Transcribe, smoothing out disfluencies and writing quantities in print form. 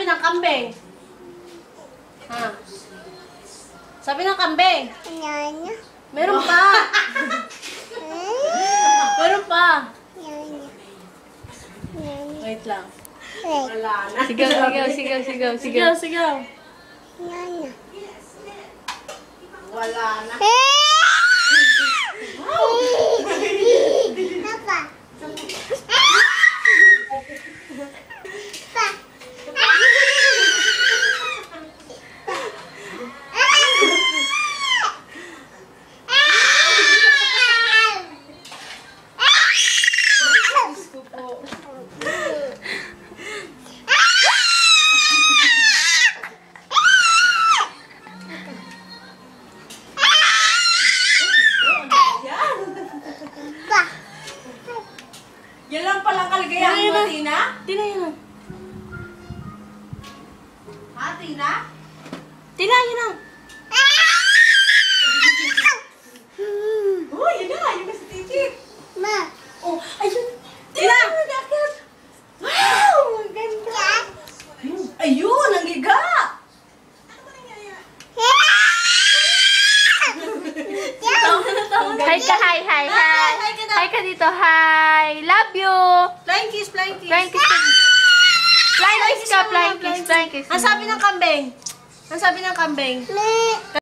ng kambing? Ha? Sabi ng kambing? Nyanya. Meron pa. Meron pa. Nyanya. Wait lang. Wait. Wala na. Sigaw. Nyanya. Wala na. Papa. Yan lang palang kaligayahan mo, Tina? Tina, yun. Ha, Tina? Tina, yun. Oh, yun na. Yun na si Titi. Ma. Oh, ayun. Tina! Nakit. Wow! Ang ganda. Ayun, ang giga. Hi ka, hi. Hi ka dito, hi. Love you. Flying kiss, flying kiss. Flying kiss ka. Flying kiss ka, flying kiss. Ang sabi ng kambing? Ang sabi ng kambing? Me.